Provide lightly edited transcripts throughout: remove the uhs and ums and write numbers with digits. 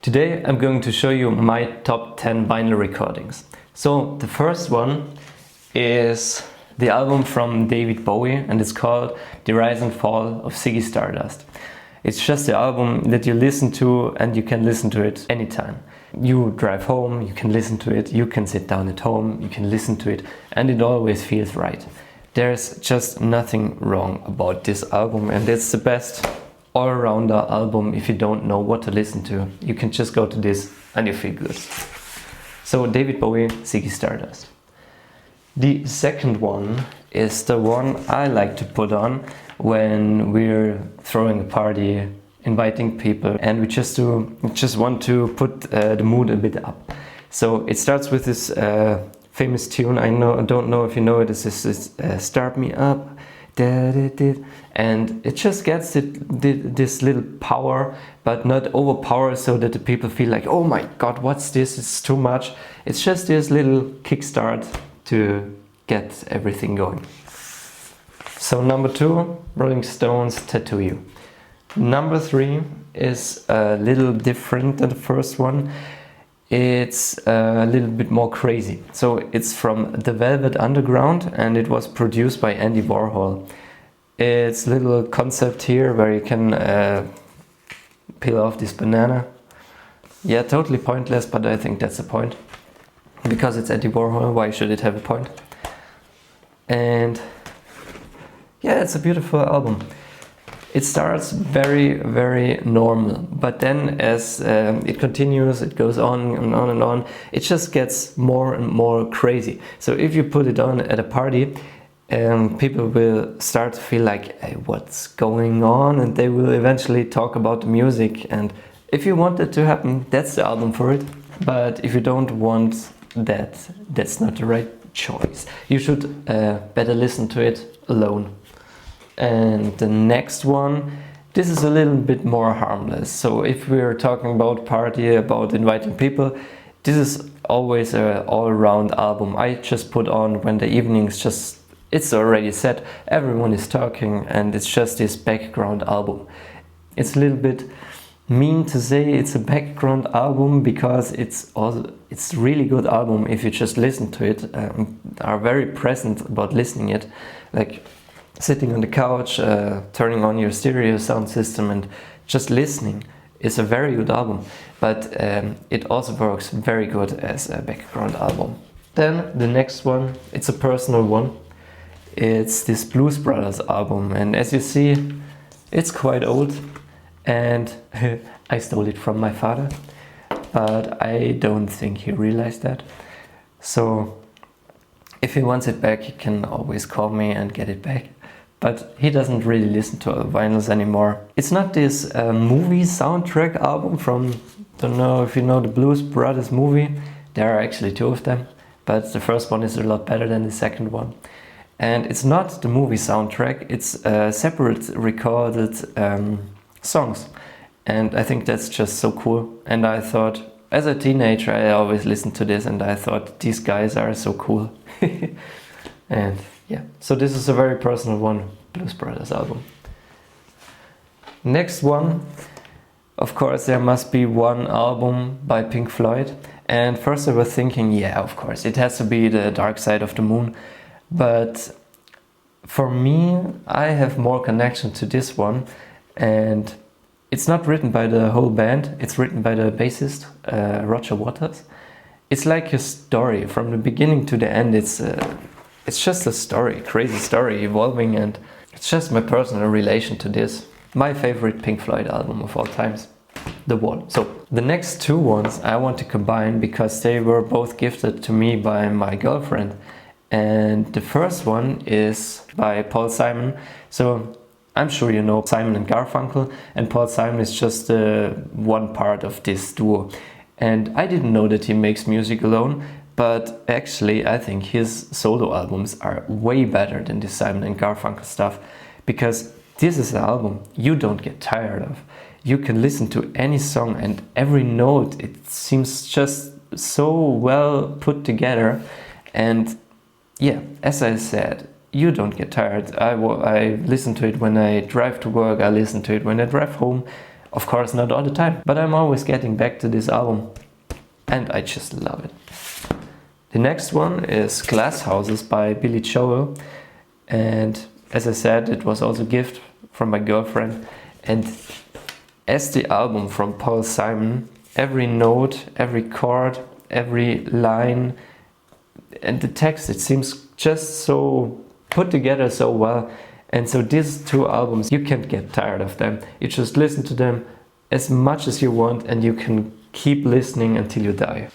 Today I'm going to show you my top 10 vinyl recordings. So the first one is the album from David Bowie and it's called The Rise and Fall of Ziggy Stardust. It's just the album that you listen to and you can listen to it anytime. You drive home, you can listen to it, you can sit down at home, you can listen to it, and it always feels right. There's just nothing wrong about this album, and it's the best all-rounder album. If you don't know what to listen to, you can just go to this and you feel good. So David Bowie, Ziggy Stardust. The second one is the one I like to put on when we're throwing a party, inviting people, and we just want to put the mood a bit up. So it starts with this famous tune. Don't know if you know it. It's this Start Me Up. And it just gets this little power, but not overpower, so that the people feel like, oh my god, what's this? It's too much. It's just this little kickstart to get everything going. So number 2, Rolling Stones, Tattoo You. Number 3 is a little different than the first one. It's a little bit more crazy. So it's from The Velvet Underground and it was produced by Andy Warhol. It's a little concept here where you can peel off this banana. Yeah, totally pointless, but I think that's the point. Because it's Andy Warhol, why should it have a point? And yeah, it's a beautiful album. It starts very, very normal, but then as it continues, it goes on and on and on. It just gets more and more crazy. So if you put it on at a party, people will start to feel like, hey, what's going on? And they will eventually talk about the music. And if you want that to happen, that's the album for it. But if you don't want that, that's not the right choice. You should better listen to it alone. And the next one, this is a little bit more harmless. So if we're talking about party, about inviting people, this is always an all-round album. I just put on when the evening's it's already set, everyone is talking, and it's just this background album. It's a little bit mean to say it's a background album because it's a really good album if you just listen to it, are very present about listening it, like sitting on the couch, turning on your stereo sound system and just listening is a very good album, but it also works very good as a background album. Then the next one, it's a personal one. It's this Blues Brothers album, and as you see, it's quite old, and I stole it from my father, but I don't think he realized that. So if he wants it back, he can always call me and get it back. But he doesn't really listen to vinyls anymore. It's not this movie soundtrack album from, don't know if you know the Blues Brothers movie. There are actually 2 of them, but the first one is a lot better than the second one. And it's not the movie soundtrack, it's separate recorded songs. And I think that's just so cool. And I thought, as a teenager, I always listened to this and I thought, these guys are so cool. And yeah, so this is a very personal one, Blues Brothers album. Next one, of course, there must be one album by Pink Floyd. And first I was thinking, yeah, of course, it has to be the Dark Side of the Moon. But for me, I have more connection to this one, and it's not written by the whole band, it's written by the bassist, Roger Waters. It's like a story from the beginning to the end. It's just a story, crazy story, evolving, and it's just my personal relation to this. My favorite Pink Floyd album of all times, The Wall. So the next 2 ones I want to combine because they were both gifted to me by my girlfriend. And the first one is by Paul Simon. So I'm sure you know Simon and Garfunkel, and Paul Simon is just one part of this duo. And I didn't know that he makes music alone, but actually I think his solo albums are way better than the Simon and Garfunkel stuff, because this is an album you don't get tired of. You can listen to any song and every note, it seems just so well put together. And yeah, as I said, you don't get tired. I listen to it when I drive to work, I listen to it when I drive home. Of course, not all the time, but I'm always getting back to this album and I just love it. The next one is Glass Houses by Billy Joel, and as I said, it was also a gift from my girlfriend. And as the album from Paul Simon, every note, every chord, every line and the text, it seems just so put together so well. And so these two albums, you can't get tired of them. You just listen to them as much as you want and you can keep listening until you die.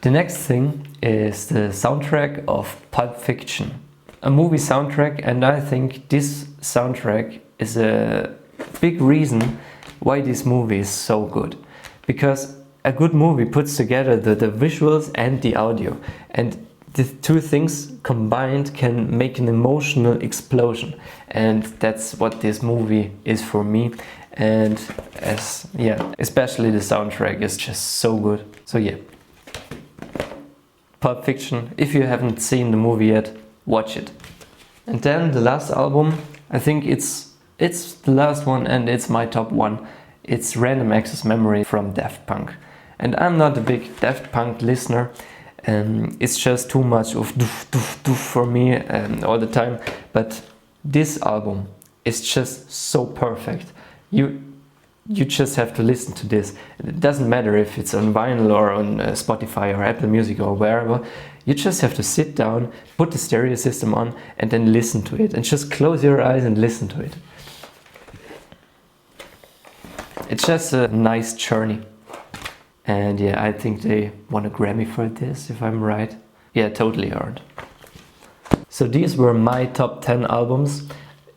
The next thing is the soundtrack of Pulp Fiction, a movie soundtrack, and I think this soundtrack is a big reason why this movie is so good. Because a good movie puts together the visuals and the audio, and the two things combined can make an emotional explosion, and that's what this movie is for me. And especially the soundtrack is just so good. So yeah, Pulp Fiction, if you haven't seen the movie yet, watch it. And then the last album, I think it's the last one and it's my top one. It's Random Access Memory from Daft Punk. And I'm not a big Daft Punk listener, and it's just too much of doof doof doof for me all the time. But this album is just so perfect. You just have to listen to this. It doesn't matter if it's on vinyl or on Spotify or Apple Music or wherever. You just have to sit down, put the stereo system on and then listen to it. And just close your eyes and listen to it. It's just a nice journey. And yeah, I think they won a Grammy for this, if I'm right. Yeah, totally earned. So these were my top 10 albums.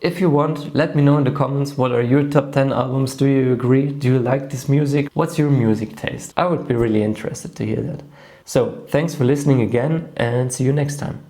If you want, let me know in the comments what are your top 10 albums. Do you agree? Do you like this music? What's your music taste? I would be really interested to hear that. So thanks for listening again and see you next time.